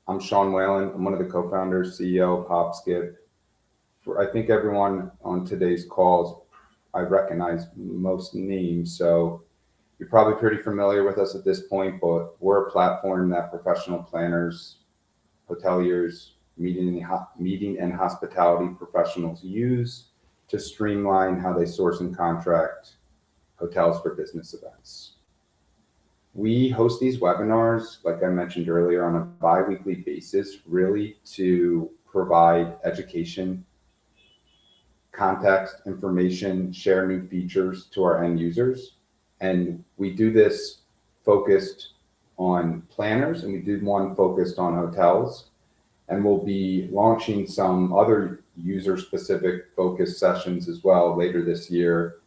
I'm Sean Whalen. I'm one of the co-founders, CEO of Hopskip. For I think everyone on today's calls, I recognize most names, so you're probably pretty familiar with us at this point, but we're a platform that professional planners, hoteliers, meeting and hospitality professionals use to streamline how they source and contract hotels for business events. We host these webinars, like I mentioned earlier, on a bi-weekly basis, really to provide education, context, information, share new features to our end users. And we do this focused on planners, and we do one focused on hotels. And we'll be launching some other user-specific focus sessions as well later this year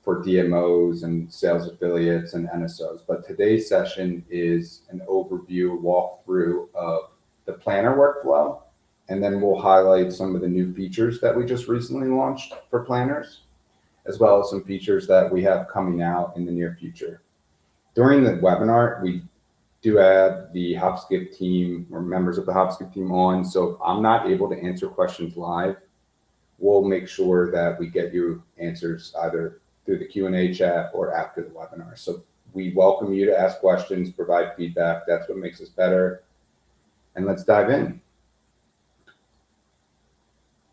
for DMOs and sales affiliates and NSOs. But today's session is an overview walkthrough of the planner workflow. And then we'll highlight some of the new features that we just recently launched for planners, as well as some features that we have coming out in the near future. During the webinar, we do have the Hopskip team or members of the Hopskip team on. So if I'm not able to answer questions live, we'll make sure that we get you answers either through the Q&A chat or after the webinar. So we welcome you to ask questions, provide feedback. That's what makes us better. And let's dive in.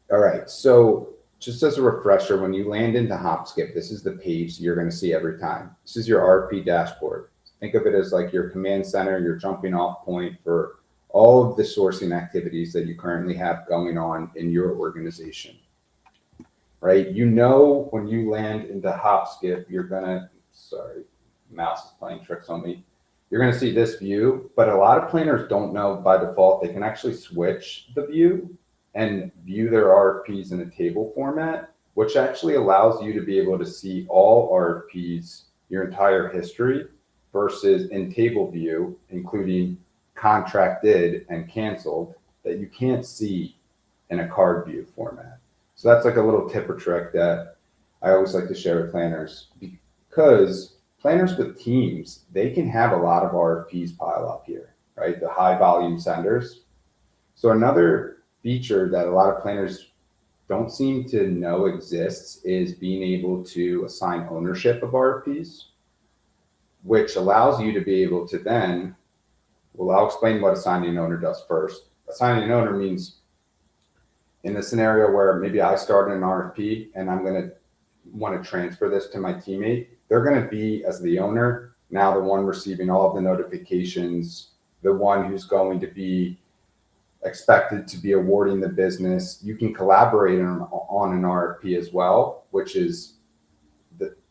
All right, so just as a refresher, when you land into Hopskip, this is the page you're going to see every time. This is your RFP dashboard. Think of it as like your command center, your jumping off point for all of the sourcing activities that you currently have going on in your organization. Right? You know, when you land into Hopskip, you're gonna, sorry, mouse is playing tricks on me. You're gonna see this view, but a lot of planners don't know by default, they can actually switch the view and view their RFPs in a table format, which actually allows you to be able to see all RFPs, your entire history, versus in table view, including contracted and canceled, that you can't see in a card view format. So that's like a little tip or trick that I always like to share with planners, because planners with teams, they can have a lot of RFPs pile up here, right? The high volume senders. So another feature that a lot of planners don't seem to know exists is being able to assign ownership of RFPs, which allows you to be able to then, well, I'll explain what assigning an owner does first. Assigning an owner means in the scenario where maybe I started an RFP and I'm going to want to transfer this to my teammate, they're going to be, as the owner, now the one receiving all of the notifications, the one who's going to be expected to be awarding the business. You can collaborate on an RFP as well, which is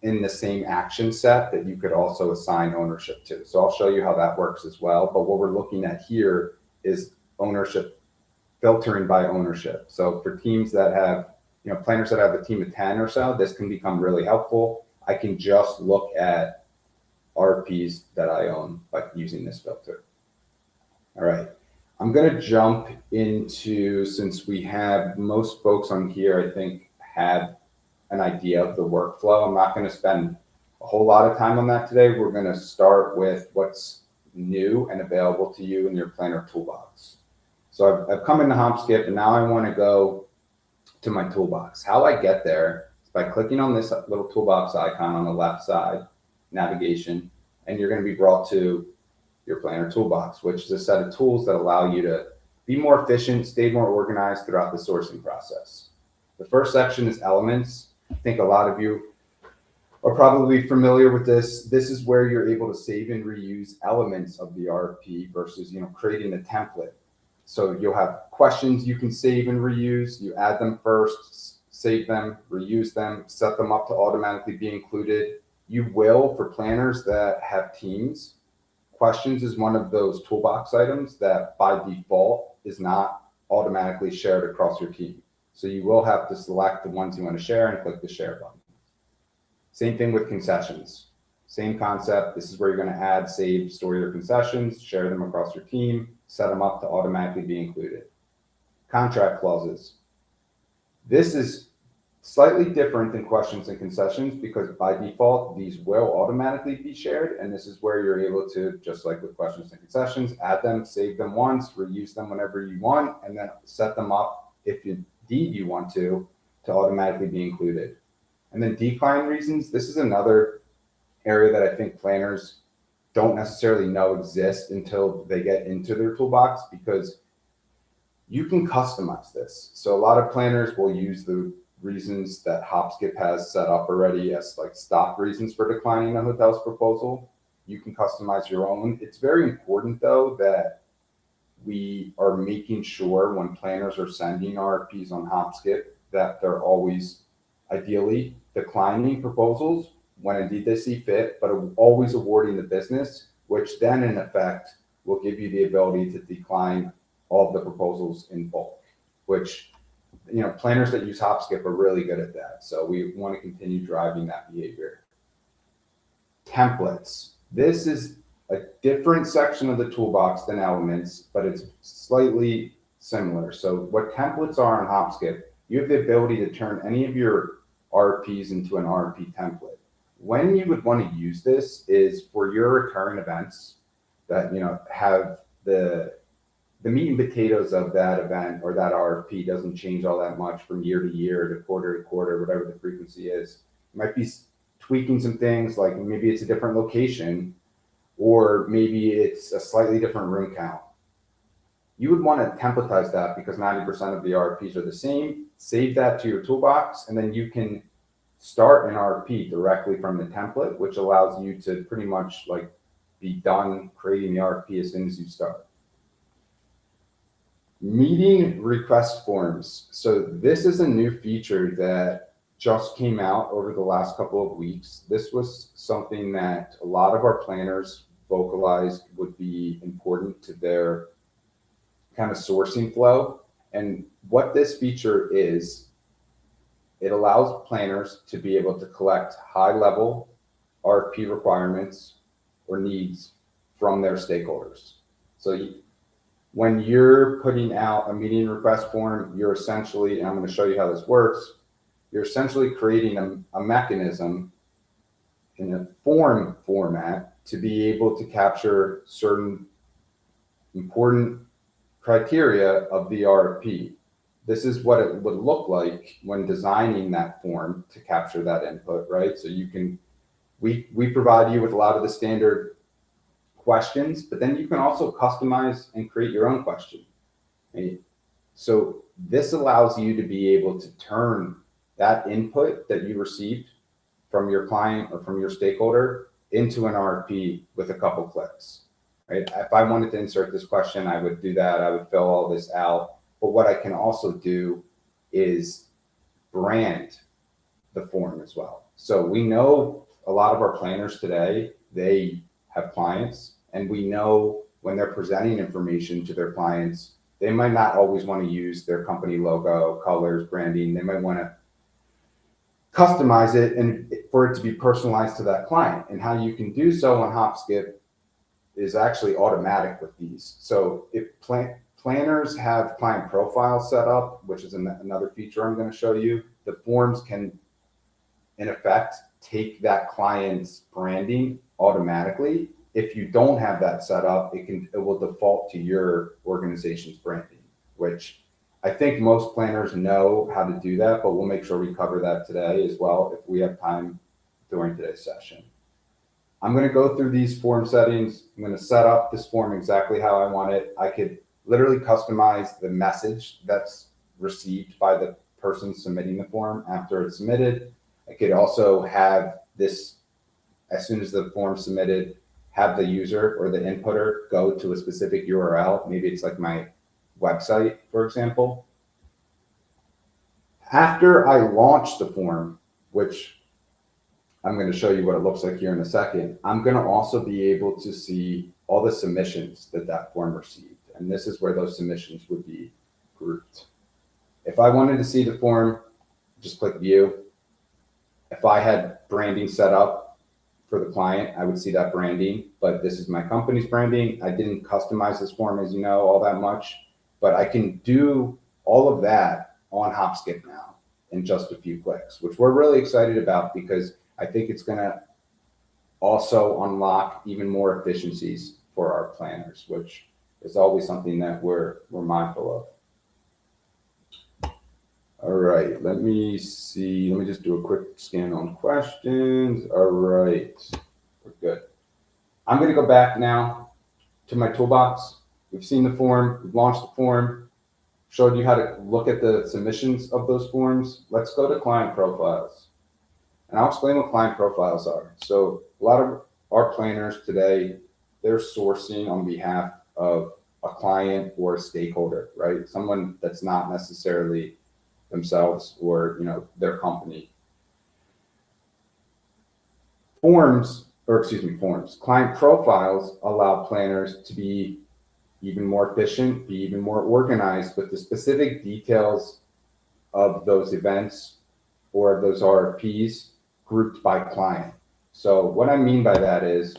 in the same action set that you could also assign ownership to. So I'll show you how that works as well. But what we're looking at here is ownership, filtering by ownership. So for teams that have, planners that have a team of 10 or so, this can become really helpful. I can just look at RFPs that I own by using this filter. All right, I'm going to jump into, since we have most folks on here, I think, have an idea of the workflow. I'm not going to spend a whole lot of time on that today. We're going to start with what's new and available to you in your planner toolbox. So I've come into Hopskip, and now I want to go to my toolbox. How I get there is by clicking on this little toolbox icon on the left side, navigation, and you're going to be brought to your planner toolbox, which is a set of tools that allow you to be more efficient, stay more organized throughout the sourcing process. The first section is elements. I think a lot of you are probably familiar with this. This is where you're able to save and reuse elements of the RFP versus, creating a template. So you'll have questions you can save and reuse. You add them first, save them, reuse them, set them up to automatically be included. You will, for planners that have teams, questions is one of those toolbox items that by default is not automatically shared across your team. So you will have to select the ones you want to share and click the share button. Same thing with concessions. Same concept. This is where you're going to add, save, store your concessions, share them across your team, set them up to automatically be included. Contract clauses. This is Slightly different than questions and concessions, because by default, these will automatically be shared. And this is where you're able to, just like with questions and concessions, add them, save them once, reuse them whenever you want, and then set them up if indeed you want to automatically be included. And then decline reasons. This is another area that I think planners don't necessarily know exist until they get into their toolbox, because you can customize this. So a lot of planners will use the reasons that Hopskip has set up already as like stock reasons for declining a hotel's proposal. You can customize your own. It's very important though that we are making sure when planners are sending RFPs on Hopskip that they're always ideally declining proposals when indeed they see fit, but always awarding the business, which then in effect will give you the ability to decline all of the proposals in bulk, which, you know, planners that use Hopskip are really good at that. So we want to continue driving that behavior. Templates. This is a different section of the toolbox than elements, but it's slightly similar. So what templates are on Hopskip, you have the ability to turn any of your RFPs into an RFP template. When you would want to use this is for your recurring events that, you know, have the meat and potatoes of that event or that RFP doesn't change all that much from year to year to quarter, whatever the frequency is. It might be tweaking some things, like maybe it's a different location, or maybe it's a slightly different room count. You would want to templatize that because 90% of the RFPs are the same. Save that to your toolbox, and then you can start an RFP directly from the template, which allows you to pretty much like be done creating the RFP as soon as you start. Meeting request forms. So this is a new feature that just came out over the last couple of weeks. This was something that a lot of our planners vocalized would be important to their kind of sourcing flow. And what this feature is, it allows planners to be able to collect high-level RFP requirements or needs from their stakeholders. So when you're putting out a meeting request form, you're essentially, and I'm going to show you how this works, you're essentially creating a mechanism in a form format to be able to capture certain important criteria of the RFP. This is what it would look like when designing that form to capture that input, right? So you can, we provide you with a lot of the standard questions, but then you can also customize and create your own question. Right? So this allows you to be able to turn that input that you received from your client or from your stakeholder into an RFP with a couple clicks. Right? If I wanted to insert this question, I would do that. I would fill all this out. But what I can also do is brand the form as well. So we know a lot of our planners today, they have clients, and we know when they're presenting information to their clients, they might not always want to use their company logo, colors, branding. They might want to customize it and for it to be personalized to that client. And how you can do so on Hopskip is actually automatic with these. So if planners have client profiles set up, which is another feature I'm going to show you, the forms can, in effect, take that client's branding automatically. If you don't have that set up, it will default to your organization's branding, which I think most planners know how to do that, but we'll make sure we cover that today as well if we have time during today's session. I'm going to go through these form settings. I'm going to set up this form exactly how I want it. I could literally customize the message that's received by the person submitting the form after it's submitted. I could also have this, as soon as the form's submitted, have the user or the inputter go to a specific URL. Maybe it's like my website, for example. After I launch the form, which I'm going to show you what it looks like here in a second, I'm going to also be able to see all the submissions that form received. And this is where those submissions would be grouped. If I wanted to see the form, just click view. If I had branding set up for the client, I would see that branding, but this is my company's branding. I didn't customize this form, as you know, all that much, but I can do all of that on Hopskip now. in just a few clicks, which we're really excited about because I think it's going to also unlock even more efficiencies for our planners, which is always something that we're mindful of. All right, let me see. Let me just do a quick scan on questions. All right, we're good. I'm going to go back now to my toolbox. We've seen the form, we've launched the form, showed you how to look at the submissions of those forms. Let's go to client profiles. And I'll explain what client profiles are. So a lot of our planners today, they're sourcing on behalf of a client or a stakeholder, right? Someone that's not necessarily themselves or, you know, their company. Forms. Client profiles allow planners to be even more efficient, be even more organized with the specific details of those events or those RFPs grouped by client. So what I mean by that is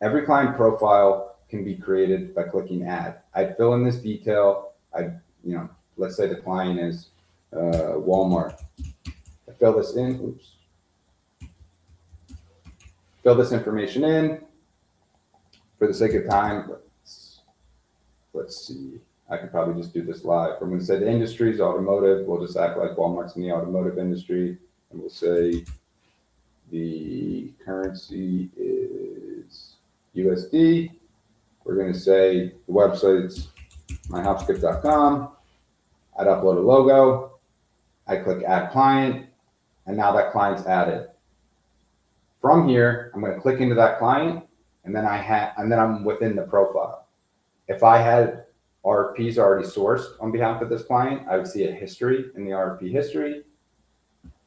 every client profile can be created by clicking add. I'd fill in this detail. Let's say the client is Walmart. I fill this in, fill this information in. For the sake of time, let's see. I could probably just do this live. I'm going to say the industry is automotive. We'll just act like Walmart's in the automotive industry. And we'll say the currency is USD. We're going to say the website's myhopskip.com. I'd upload a logo. I click add client. And now that client's added. From here, I'm going to click into that client. And then I'm within the profile. If I had RFPs already sourced on behalf of this client, I would see a history in the RFP history.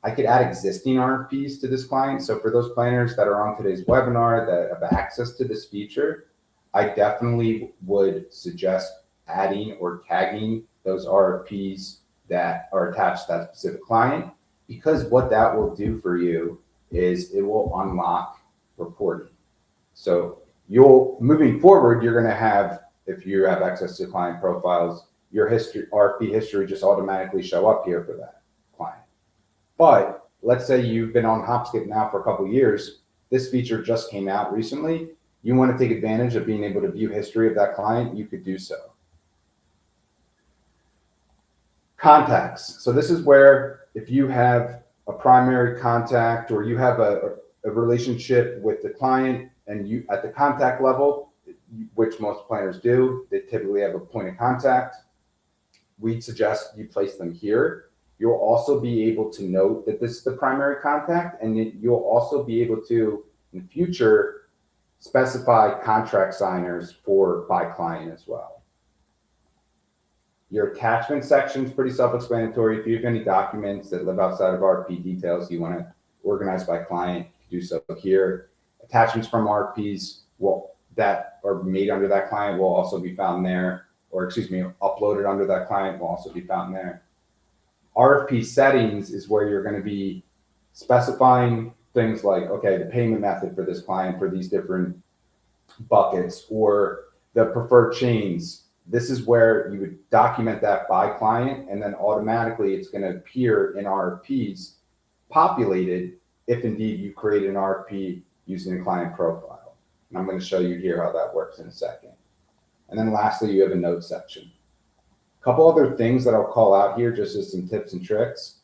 I could add existing RFPs to this client. So for those planners that are on today's webinar that have access to this feature, I definitely would suggest adding or tagging those RFPs that are attached to that specific client, because what that will do for you is it will unlock reporting. So moving forward, you're going to have, if you have access to client profiles, your RFP history just automatically show up here for that client. But let's say you've been on Hopskip now for a couple of years. This feature just came out recently. You want to take advantage of being able to view history of that client, you could do so. Contacts. So this is where if you have a primary contact or you have a relationship with the client and you at the contact level, which most planners do, they typically have a point of contact. We'd suggest you place them here. You'll also be able to note that this is the primary contact, and you'll also be able to, in future, specify contract signers by client as well. Your attachment section is pretty self-explanatory. If you have any documents that live outside of RFP details you want to organize by client, you can do so here. Attachments from RFPs that are made under that client will also be found there, or uploaded under that client will also be found there. RFP settings is where you're going to be specifying things like, okay, the payment method for this client for these different buckets or the preferred chains. This is where you would document that by client, and then automatically it's going to appear in RFPs populated if indeed you create an RFP using a client profile. And I'm going to show you here how that works in a second. And then lastly, you have a note section. A couple other things that I'll call out here just as some tips and tricks.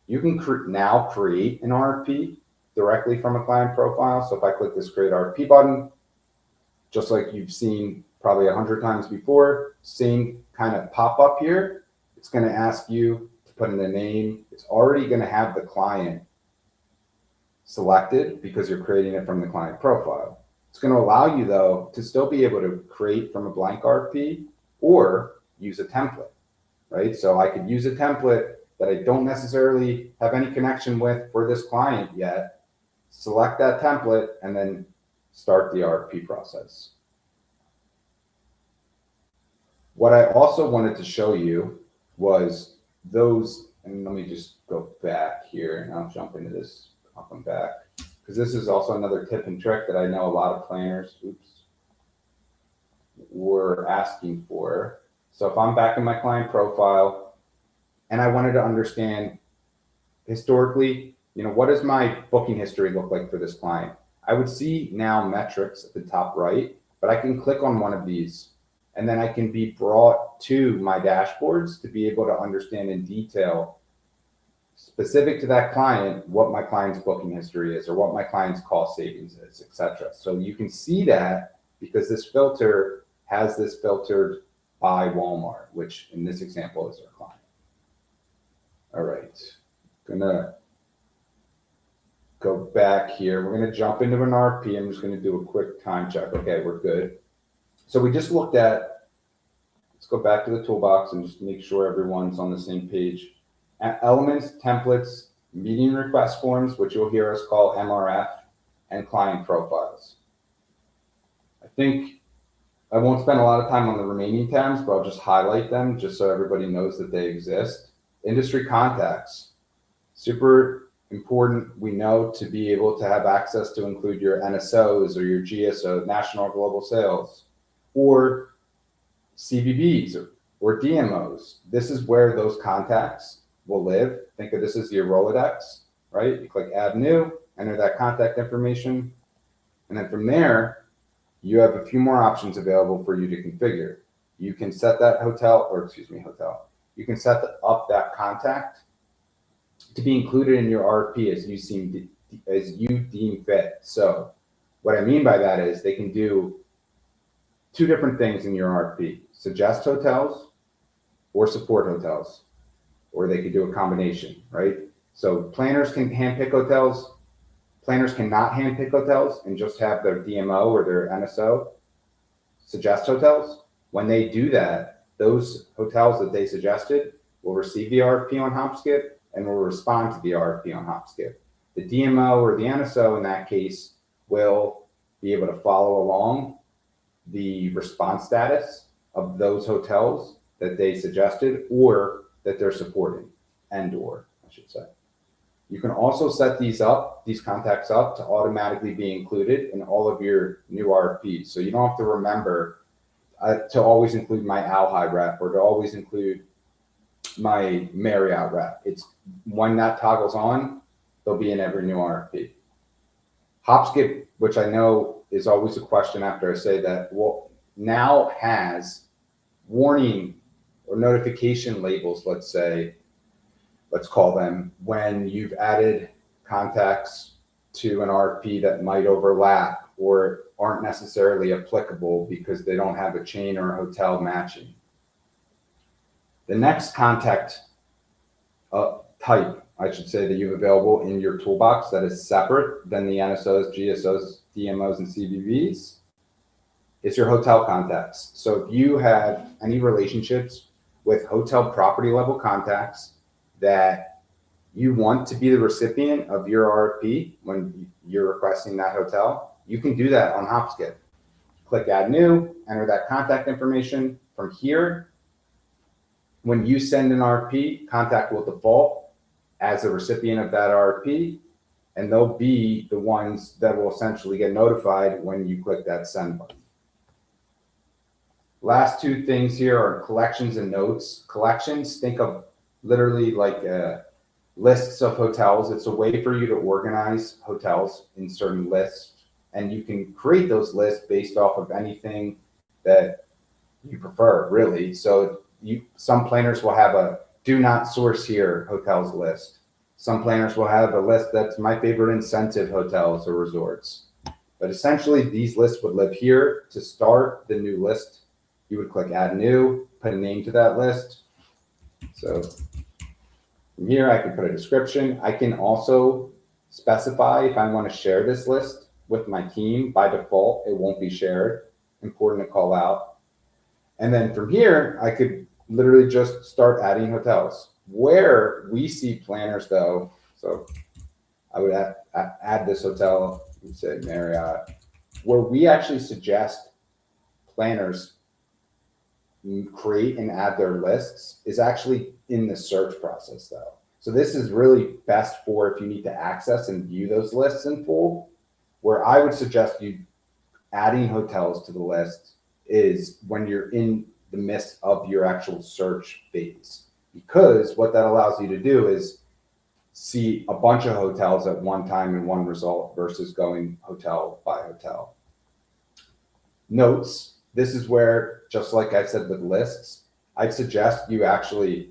You can now create an RFP directly from a client profile. So if I click this create RFP button, just like you've seen probably 100 times before, same kind of pop up here. It's going to ask you to put in a name. It's already going to have the client selected because you're creating it from the client profile. It's going to allow you, though, to still be able to create from a blank RFP or use a template, right? So I could use a template that I don't necessarily have any connection with for this client yet, select that template, and then start the RFP process. What I also wanted to show you was those, and let me just go back here and I'll jump into this. I'll come back because this is also another tip and trick that I know a lot of planners, were asking for. So if I'm back in my client profile and I wanted to understand historically, what does my booking history look like for this client? I would see now metrics at the top right, but I can click on one of these and then I can be brought to my dashboards to be able to understand in detail, specific to that client, what my client's booking history is or what my client's cost savings is, etc. So you can see that because this filter has this filtered by Walmart, which in this example is our client. All right, gonna go back here. We're gonna jump into an RFP. I'm just gonna do a quick time check. Okay, we're good. So we just looked at, let's go back to the toolbox and just make sure everyone's on the same page. Elements, templates, meeting request forms, which you'll hear us call MRF, and client profiles. I think I won't spend a lot of time on the remaining tabs, but I'll just highlight them just so everybody knows that they exist. Industry contacts, super important, we know, to be able to have access to include your NSOs or your GSO, national or global sales, or CVBs or DMOs. This is where those contacts will live. Think of this as your Rolodex, right? You click add new, enter that contact information, and then from there, you have a few more options available for you to configure. You can set that you can set up that contact to be included in your RFP as you deem fit. So what I mean by that is they can do two different things in your RFP: suggest hotels or support hotels, or they could do a combination, right? So planners can handpick hotels. Planners cannot handpick hotels and just have their DMO or their NSO suggest hotels. When they do that, those hotels that they suggested will receive the RFP on Hopskip and will respond to the RFP on Hopskip. The DMO or the NSO in that case will be able to follow along the response status of those hotels that they suggested or that they're supporting, or I should say. You can also set these contacts up to automatically be included in all of your new RFPs. So you don't have to remember to always include my Alhi rep or to always include my Marriott rep. It's when that toggles on, they'll be in every new RFP. Hopskip, which I know is always a question after I say that, now has warning or notification labels, let's call them, when you've added contacts to an RFP that might overlap or aren't necessarily applicable because they don't have a chain or a hotel matching. The next contact type, I should say, that you have available in your toolbox that is separate than the NSOs, GSOs, DMOs, and CVVs is your hotel contacts. So if you have any relationships with hotel property level contacts that you want to be the recipient of your RFP when you're requesting that hotel, you can do that on Hopskip. Click add new, enter that contact information. From here, when you send an RFP, contact will default as a recipient of that RFP, and they'll be the ones that will essentially get notified when you click that send button. Last two things here are collections and notes. Collections, think of literally like lists of hotels. It's a way for you to organize hotels in certain lists, and you can create those lists based off of anything that you prefer, really. So some planners will have a do not source here hotels list. Some planners will have a list that's my favorite incentive hotels or resorts. But essentially, these lists would live here. To start the new list, you would click add new, put a name to that list. So from here, I can put a description. I can also specify if I want to share this list with my team. By default, it won't be shared. Important to call out. And then from here, I could literally just start adding hotels. Where we see planners, though, so I would add this hotel, let's say Marriott, where we actually suggest planners create and add their lists is actually in the search process, though. So this is really best for if you need to access and view those lists in full. Where I would suggest you adding hotels to the list is when you're in the midst of your actual search phase, because what that allows you to do is see a bunch of hotels at one time in one result versus going hotel by hotel. Notes, this is where, just like I said with lists, I'd suggest you actually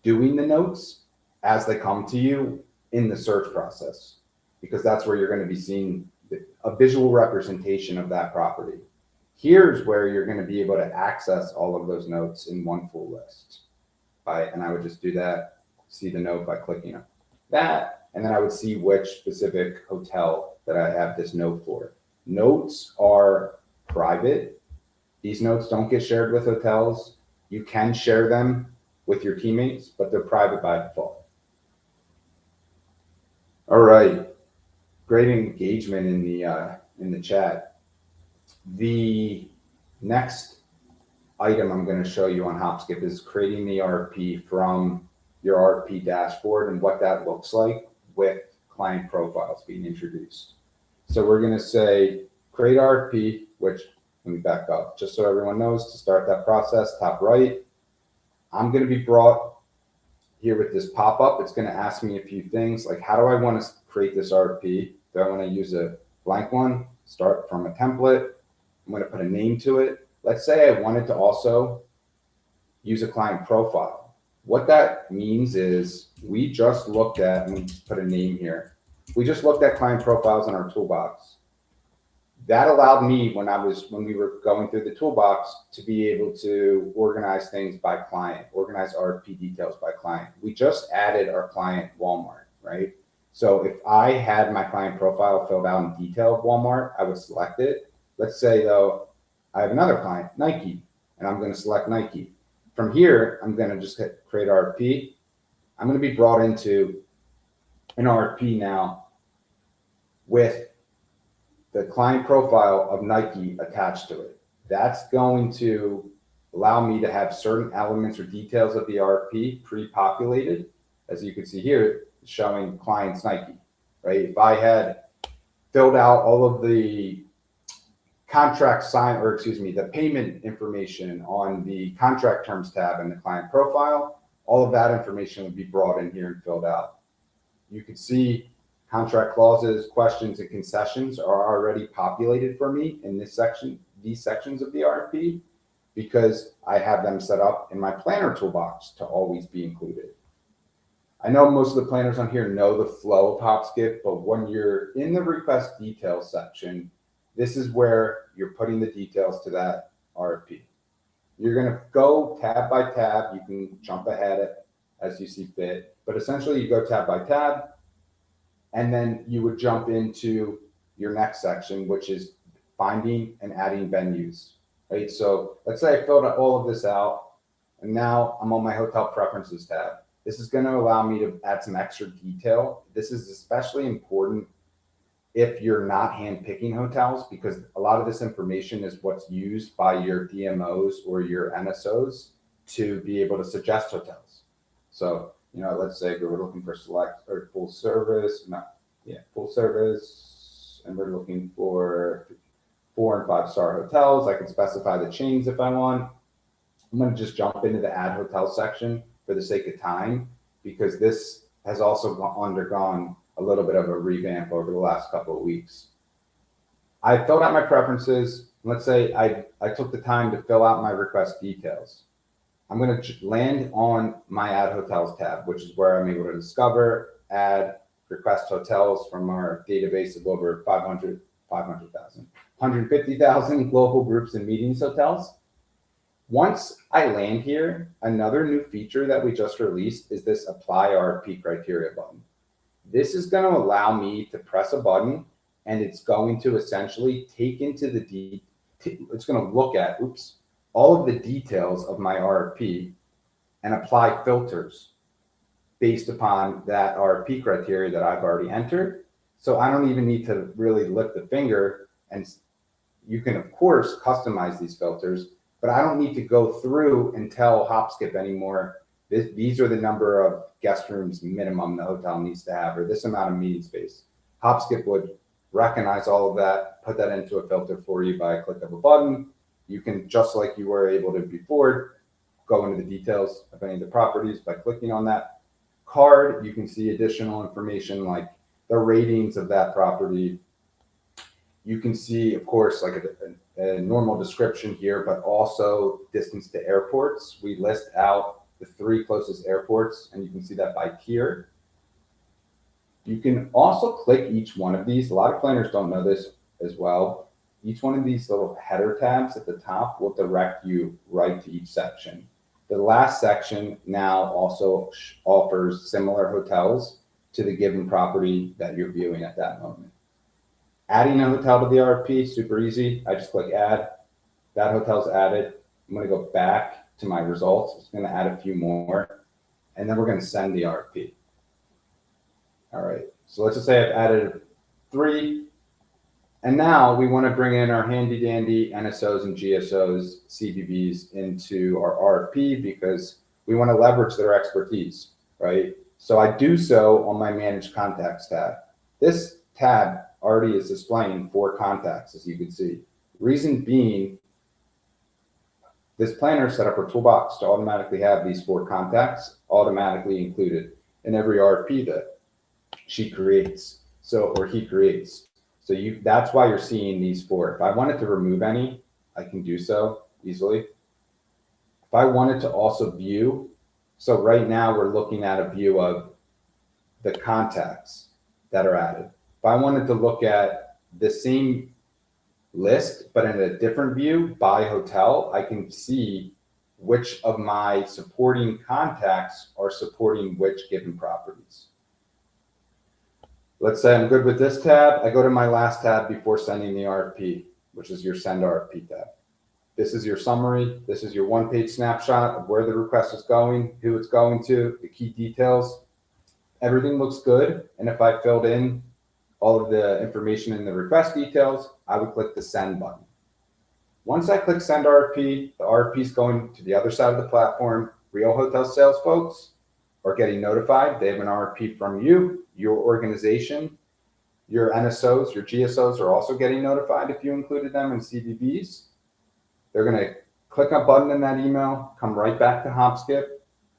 doing the notes as they come to you in the search process, because that's where you're going to be seeing a visual representation of that property. Here's where you're going to be able to access all of those notes in one full list. And I would just do that, see the note by clicking on that, and then I would see which specific hotel that I have this note for. Notes are private. These notes don't get shared with hotels. You can share them with your teammates, but they're private by default. All right, great engagement in the chat. The next item I'm going to show you on Hopskip is creating the RFP from your RFP dashboard and what that looks like with client profiles being introduced. So we're going to say create RFP, which, let me back up just so everyone knows to start that process, top right. I'm going to be brought here with this pop-up. It's going to ask me a few things like, how do I want to create this RFP? Do I want to use a blank one? Start from a template. I'm going to put a name to it. Let's say I wanted to also use a client profile. What that means is we just looked at, let me put a name here. We just looked at client profiles in our toolbox. That allowed me when we were going through the toolbox to be able to organize things by client, organize RFP details by client. We just added our client Walmart, right? So if I had my client profile filled out in detail of Walmart, I would select it. Let's say though, I have another client, Nike, and I'm going to select Nike. From here, I'm going to just hit create RFP. I'm going to be brought into an RFP now with the client profile of Nike attached to it. That's going to allow me to have certain elements or details of the RFP pre-populated. As you can see here, showing clients Nike, right? If I had filled out all of the contract sign, or excuse me, the payment information on the contract terms tab in the client profile, all of that information would be brought in here and filled out. You can see contract clauses, questions, and concessions are already populated for me in this section, these sections of the RFP, because I have them set up in my planner toolbox to always be included. I know most of the planners on here know the flow of Hopskip, but when you're in the request details section, this is where you're putting the details to that RFP. You're going to go tab by tab. You can jump ahead as you see fit, but essentially you go tab by tab, and then you would jump into your next section, which is finding and adding venues, right? So let's say I filled all of this out, and now I'm on my hotel preferences tab. This is going to allow me to add some extra detail. This is especially important if you're not hand-picking hotels, because a lot of this information is what's used by your DMOs or your NSOs to be able to suggest hotels. So, you know, let's say we're looking for select or full service, full service, and we're looking for 4- and 5-star hotels. I can specify the chains if I want. I'm going to just jump into the add hotel section for the sake of time, because this has also undergone a little bit of a revamp over the last couple of weeks. I filled out my preferences. Let's say I took the time to fill out my request details. I'm going to land on my add hotels tab, which is where I'm able to discover, add, request hotels from our database of over 150,000 global groups and meetings hotels. Once I land here, another new feature that we just released is this apply RFP criteria button. This is going to allow me to press a button, and it's going to essentially take into it's going to look at, all of the details of my RFP and apply filters based upon that RFP criteria that I've already entered. So I don't even need to really lift a finger, and you can of course customize these filters, but I don't need to go through and tell Hopskip anymore, these are the number of guest rooms minimum the hotel needs to have, or this amount of meeting space. Hopskip would recognize all of that, put that into a filter for you by a click of a button. You can, just like you were able to before, go into the details of any of the properties by clicking on that card, you can see additional information like the ratings of that property. You can see, of course, like a normal description here, but also distance to airports. We list out the 3 closest airports, and you can see that by tier. You can also click each one of these. A lot of planners don't know this as well. Each one of these little header tabs at the top will direct you right to each section. The last section now also offers similar hotels to the given property that you're viewing at that moment. Adding a hotel to the RFP, super easy. I just click add. That hotel's added. I'm going to go back to my results. It's going to add a few more, and then we're going to send the RFP. All right. So let's just say I've added 3. And now we want to bring in our handy dandy NSOs and GSOs, CBBs into our RFP because we want to leverage their expertise, right? So I do so on my Manage Contacts tab. This tab already is displaying 4 contacts, as you can see. Reason being, this planner set up her toolbox to automatically have these 4 contacts automatically included in every RFP that she creates, or he creates. So that's why you're seeing these 4. If I wanted to remove any, I can do so easily. If I wanted to also view, so right now we're looking at a view of the contacts that are added. If I wanted to look at the same list, but in a different view by hotel, I can see which of my supporting contacts are supporting which given properties. Let's say I'm good with this tab. I go to my last tab before sending the RFP, which is your Send RFP tab. This is your summary. This is your 1-page snapshot of where the request is going, who it's going to, the key details. Everything looks good. And if I filled in all of the information in the request details, I would click the Send button. Once I click Send RFP, the RFP is going to the other side of the platform. Real hotel sales folks are getting notified. They have an RFP from you, your organization. Your NSOs, your GSOs are also getting notified if you included them in CBBs. They're going to click a button in that email, come right back to Hopskip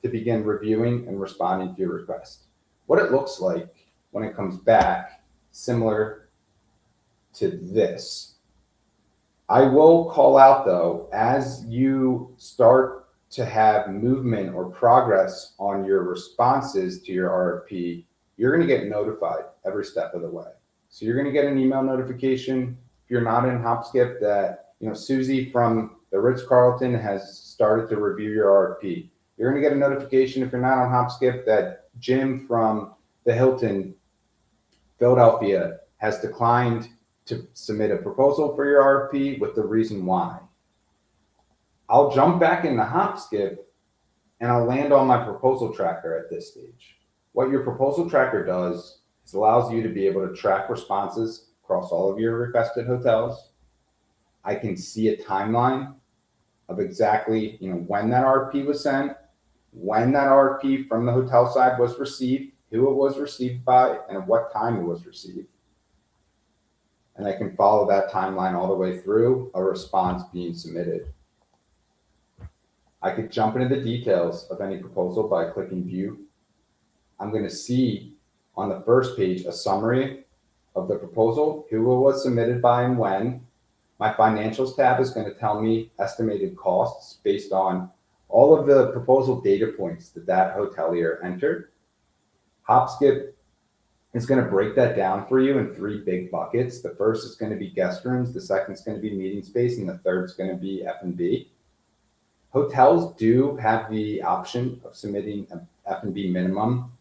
to begin reviewing and responding to your request. What it looks like when it comes back, similar to this. I will call out though, as you start to have movement or progress on your responses to your RFP, you're going to get notified every step of the way. So you're going to get an email notification if you're not in Hopskip that, Susie from the Ritz-Carlton has started to review your RFP. You're going to get a notification if you're not on Hopskip that Jim from the Hilton Philadelphia has declined to submit a proposal for your RFP with the reason why. I'll jump back into Hopskip and I'll land on my proposal tracker at this stage. What your proposal tracker does is allows you to be able to track responses across all of your requested hotels. I can see a timeline of exactly when that RFP was sent, when that RFP from the hotel side was received, who it was received by, and at what time it was received. And I can follow that timeline all the way through a response being submitted. I could jump into the details of any proposal by clicking view. I'm going to see on the first page a summary of the proposal, who it was submitted by and when. My financials tab is going to tell me estimated costs based on all of the proposal data points that hotelier entered. Hopskip is going to break that down for you in 3 big buckets. The first is going to be guest rooms, the second is going to be meeting space, and the third is going to be F&B. Hotels do have the option of submitting an F&B minimum,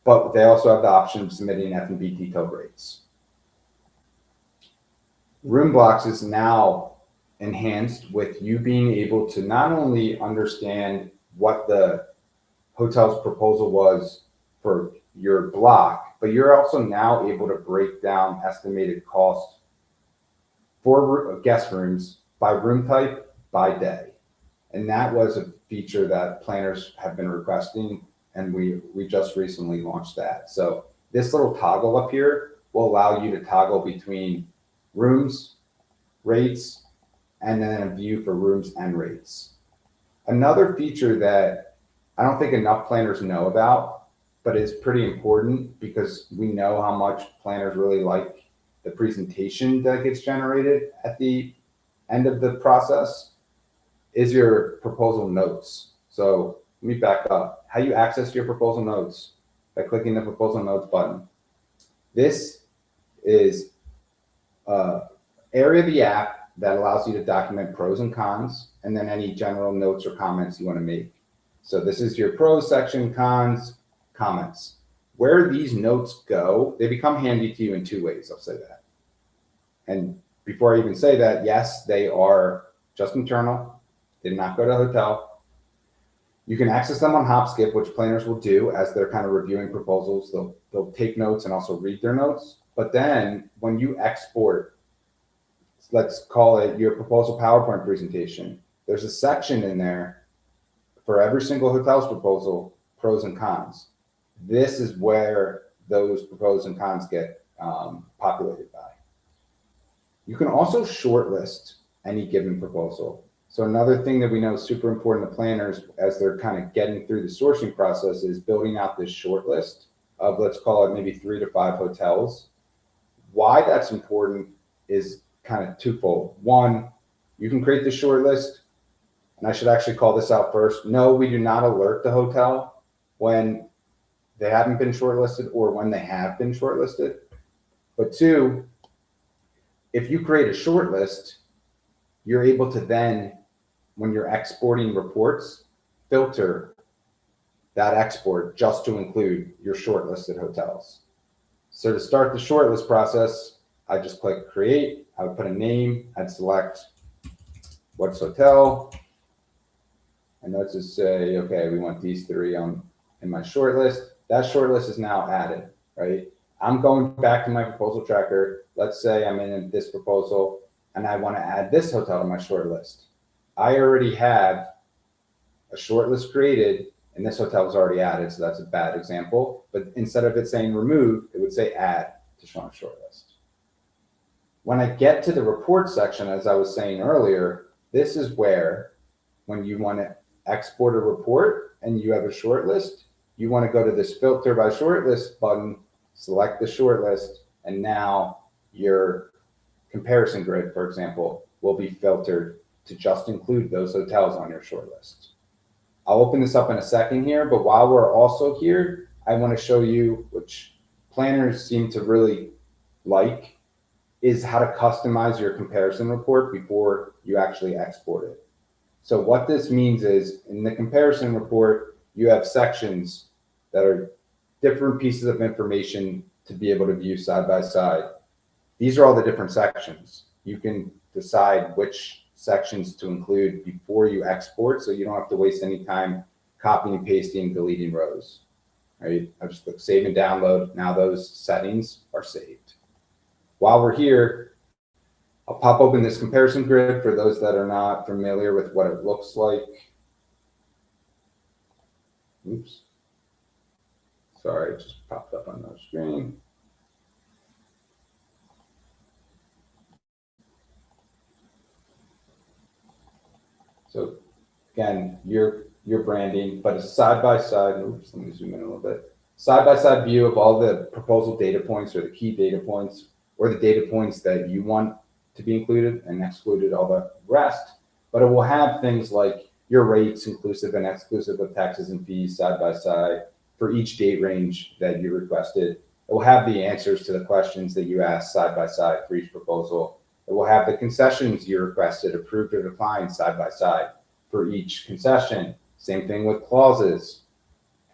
but they also have the option of submitting F&B detail rates. Room blocks is now enhanced with you being able to not only understand what the hotel's proposal was for your block, but you're also now able to break down estimated costs for guest rooms by room type, by day. And that was a feature that planners have been requesting, and we just recently launched that. So this little toggle up here will allow you to toggle between rooms, rates, and then a view for rooms and rates. Another feature that I don't think enough planners know about but it's pretty important because we know how much planners really like the presentation that gets generated at the end of the process, is your proposal notes. So let me back up. How you access your proposal notes by clicking the proposal notes button. This is an area of the app that allows you to document pros and cons, and then any general notes or comments you want to make. So this is your pros section, cons, comments. Where these notes go, they become handy to you in two ways, I'll say that. And before I even say that, yes, they are just internal. They did not go to a hotel. You can access them on Hopskip, which planners will do as they're kind of reviewing proposals. They'll take notes and also read their notes. But then when you export, let's call it your proposal PowerPoint presentation, there's a section in there for every single hotel's proposal, pros and cons. This is where those pros and cons get populated by. You can also shortlist any given proposal. So another thing that we know is super important to planners as they're kind of getting through the sourcing process is building out this shortlist of, let's call it maybe 3 to 5 hotels. Why that's important is kind of twofold. One, you can create the shortlist, and I should actually call this out first. No, we do not alert the hotel when they haven't been shortlisted or when they have been shortlisted. But two, if you create a shortlist, you're able to then, when you're exporting reports, filter that export just to include your shortlisted hotels. So to start the shortlist process, I just click create. I would put a name. I'd select what's hotel. And let's just say, okay, we want these 3 in my shortlist. That shortlist is now added, right? I'm going back to my proposal tracker. Let's say I'm in this proposal and I want to add this hotel to my shortlist. I already have a shortlist created and this hotel was already added, so that's a bad example. But instead of it saying remove, it would say add to show on shortlist. When I get to the report section, as I was saying earlier, this is where when you want to export a report and you have a shortlist, you want to go to this filter by shortlist button, select the shortlist, and now your comparison grid, for example, will be filtered to just include those hotels on your shortlist. I'll open this up in a second here, but while we're also here, I want to show you, which planners seem to really like, is how to customize your comparison report before you actually export it. So what this means is in the comparison report, you have sections that are different pieces of information to be able to view side by side. These are all the different sections. You can decide which sections to include before you export, so you don't have to waste any time copying and pasting, deleting rows. Right? I just click save and download. Now those settings are saved. While we're here, I'll pop open this comparison grid for those that are not familiar with what it looks like. Oops. Sorry, it just popped up on the screen. So again, your branding, but a side-by-side, oops, let me zoom in a little bit. Side-by-side view of all the proposal data points or the key data points or the data points that you want to be included and excluded all the rest. But it will have things like your rates inclusive and exclusive of taxes and fees side-by-side for each date range that you requested. It will have the answers to the questions that you asked side-by-side for each proposal. It will have the concessions you requested, approved or declined side by side for each concession. Same thing with clauses.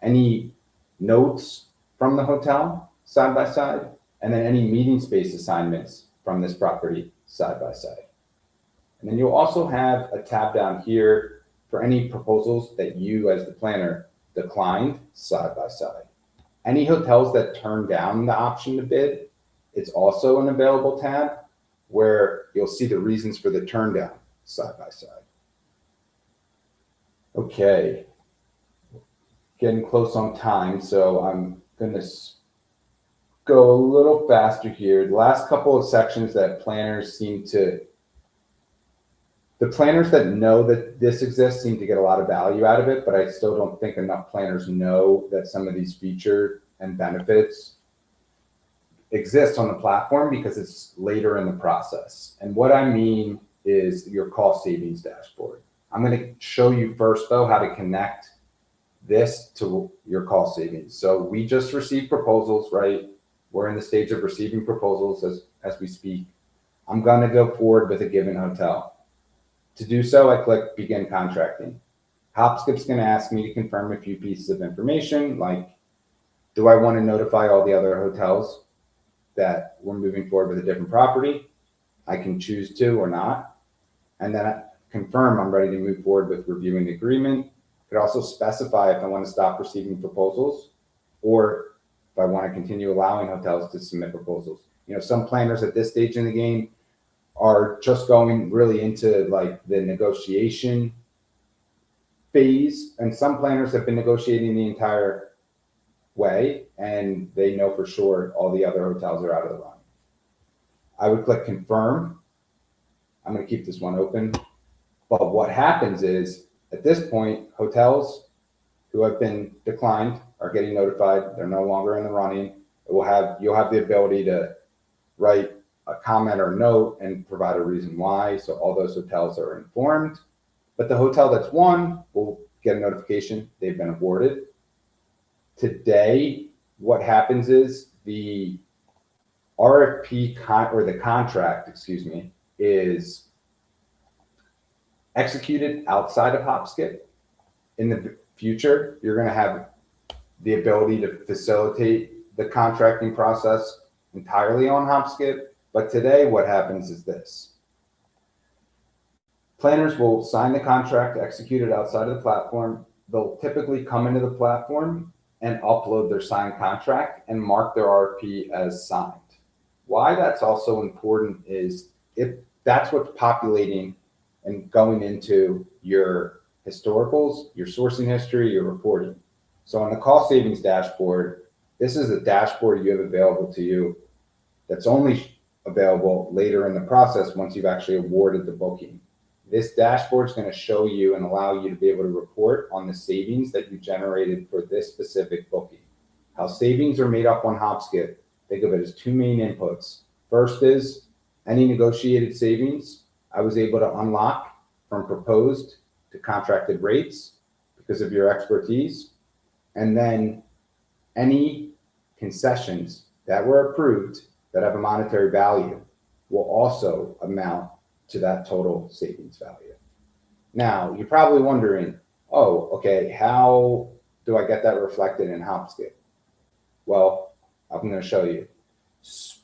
Any notes from the hotel side by side, and then any meeting space assignments from this property side by side. And then you'll also have a tab down here for any proposals that you as the planner declined side by side. Any hotels that turn down the option to bid, it's also an available tab where you'll see the reasons for the turn down side by side. Okay, getting close on time, so I'm going to go a little faster here. The last couple of sections that planners seem to The planners that know that this exists seem to get a lot of value out of it, but I still don't think enough planners know that some of these features and benefits exist on the platform because it's later in the process. And what I mean is your cost savings dashboard. I'm going to show you first, though, how to connect this to your cost savings. So we just received proposals, right? We're in the stage of receiving proposals as we speak. I'm going to go forward with a given hotel. To do so, I click begin contracting. Hopskip's going to ask me to confirm a few pieces of information, like, do I want to notify all the other hotels that we're moving forward with a different property? I can choose to or not. And then I confirm I'm ready to move forward with reviewing the agreement. I could also specify if I want to stop receiving proposals or if I want to continue allowing hotels to submit proposals. You know, some planners at this stage in the game are just going really into like the negotiation phase, and some planners have been negotiating the entire way and they know for sure all the other hotels are out of the run. I would click confirm. I'm going to keep this one open. But what happens is at this point, hotels who have been declined are getting notified. They're no longer in the running. You'll have the ability to write a comment or note and provide a reason why. So all those hotels are informed. But the hotel that's won will get a notification they've been awarded. Today, what happens is the RFP or the contract, is executed outside of Hopskip. In the future, you're going to have the ability to facilitate the contracting process entirely on Hopskip. But today, what happens is this. Planners will sign the contract executed outside of the platform. They'll typically come into the platform and upload their signed contract and mark their RFP as signed. Why that's also important is if that's what's populating and going into your historicals, your sourcing history, your reporting. So on the cost savings dashboard, this is a dashboard you have available to you that's only available later in the process once you've actually awarded the booking. This dashboard is going to show you and allow you to be able to report on the savings that you generated for this specific booking. How savings are made up on Hopskip, think of it as two main inputs. First is any negotiated savings I was able to unlock from proposed to contracted rates because of your expertise. And then any concessions that were approved that have a monetary value will also amount to that total savings value. Now, you're probably wondering, oh, okay, how do I get that reflected in Hopskip? Well, I'm going to show you.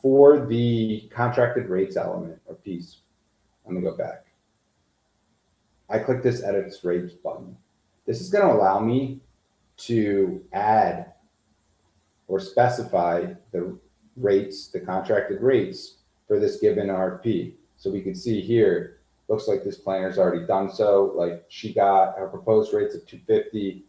For the contracted rates element or piece, let me go back. I click this edit rates button. This is going to allow me to add or specify the rates, the contracted rates for this given RFP. So we can see here, looks like this planner's already done so. Like she got her proposed rates at 250,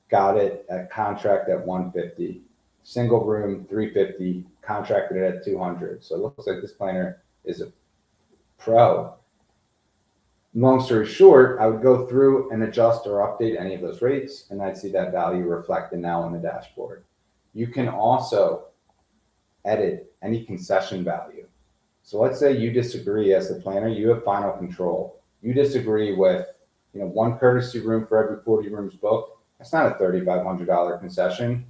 got it at contract at 150, single room 350, contracted it at 200. So it looks like this planner is a pro. Long story short, I would go through and adjust or update any of those rates, and I'd see that value reflected now on the dashboard. You can also edit any concession value. So let's say you disagree as the planner, you have final control. You disagree with, one courtesy room for every 40 rooms booked. That's not a $3,500 concession.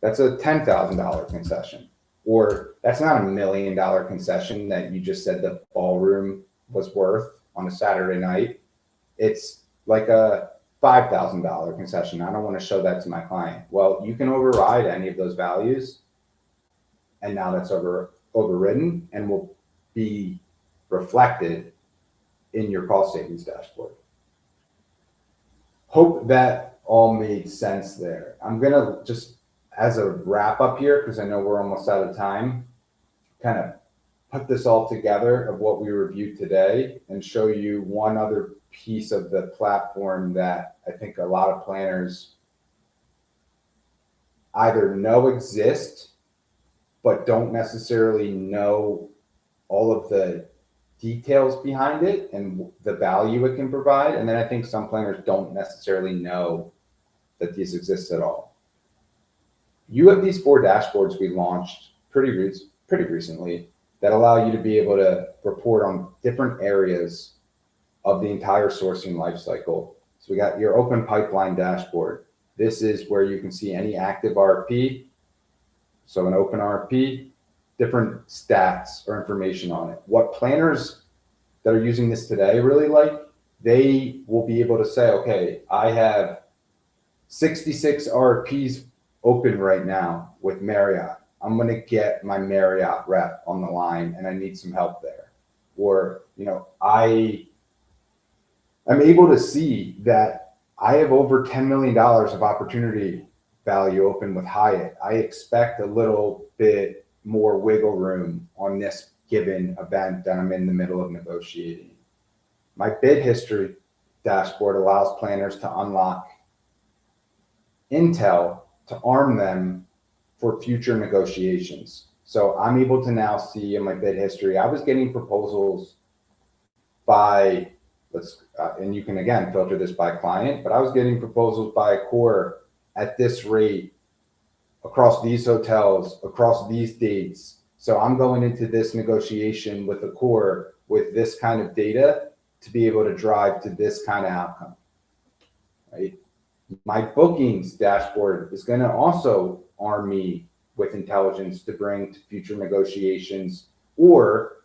That's a $10,000 concession. Or that's not $1 million concession that you just said the ballroom was worth on a Saturday night. It's like a $5,000 concession. I don't want to show that to my client. Well, you can override any of those values, and now that's overridden and will be reflected in your cost savings dashboard. Hope that all made sense there. I'm going to just, as a wrap up here, because I know we're almost out of time, kind of put this all together of what we reviewed today and show you one other piece of the platform that I think a lot of planners either know exist, but don't necessarily know all of the details behind it and the value it can provide. And then I think some planners don't necessarily know that these exist at all. You have these 4 dashboards we launched pretty recently that allow you to be able to report on different areas of the entire sourcing lifecycle. So we got your open pipeline dashboard. This is where you can see any active RFP. So an open RFP, different stats or information on it. What planners that are using this today really like, they will be able to say, okay, I have 66 RFPs open right now with Marriott. I'm going to get my Marriott rep on the line and I need some help there. Or, I'm able to see that I have over $10 million of opportunity value open with Hyatt. I expect a little bit more wiggle room on this given event that I'm in the middle of negotiating. My bid history dashboard allows planners to unlock intel to arm them for future negotiations. So I'm able to now see in my bid history, I was getting proposals by, and you can again filter this by client, but I was getting proposals by Accor at this rate across these hotels, across these dates. So I'm going into this negotiation with Accor with this kind of data to be able to drive to this kind of outcome, right? My bookings dashboard is going to also arm me with intelligence to bring to future negotiations, or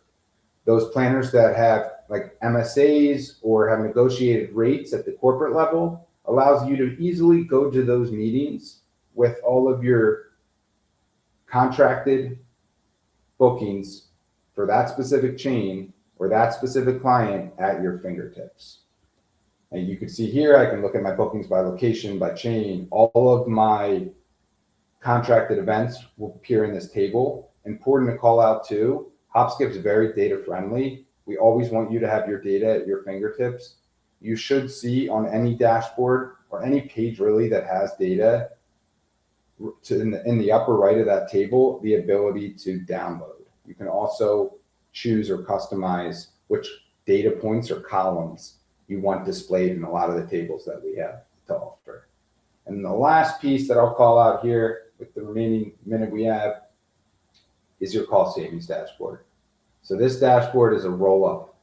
those planners that have like MSAs or have negotiated rates at the corporate level allows you to easily go to those meetings with all of your contracted bookings for that specific chain or that specific client at your fingertips. And you can see here, I can look at my bookings by location, by chain. All of my contracted events will appear in this table. Important to call out too, Hopskip is very data friendly. We always want you to have your data at your fingertips. You should see on any dashboard or any page really that has data in the upper right of that table, the ability to download. You can also choose or customize which data points or columns you want displayed in a lot of the tables that we have to offer. And the last piece that I'll call out here with the remaining minute we have is your cost savings dashboard. So this dashboard is a roll-up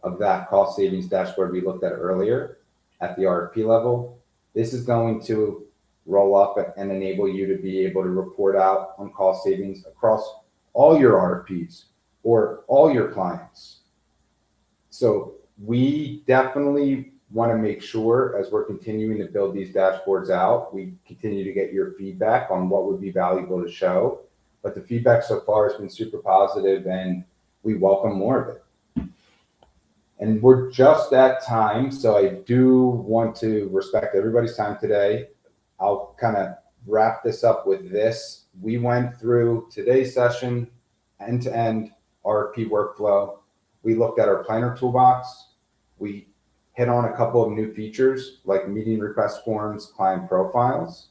of that cost savings dashboard we looked at earlier at the RFP level. This is going to roll up and enable you to be able to report out on cost savings across all your RFPs or all your clients. So we definitely want to make sure as we're continuing to build these dashboards out, we continue to get your feedback on what would be valuable to show. But the feedback so far has been super positive and we welcome more of it. And we're just at time, so I do want to respect everybody's time today. I'll kind of wrap this up with this. We went through today's session, end-to-end RFP workflow. We looked at our planner toolbox. We hit on a couple of new features like meeting request forms, client profiles,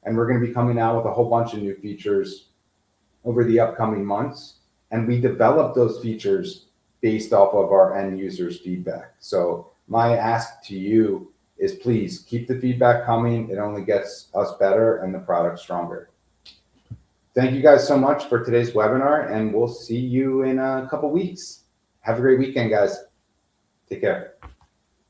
and we're going to be coming out with a whole bunch of new features over the upcoming months. And we developed those features based off of our end users' feedback. So my ask to you is please keep the feedback coming. It only gets us better and the product stronger. Thank you guys so much for today's webinar, and we'll see you in a couple weeks. Have a great weekend, guys. Take care.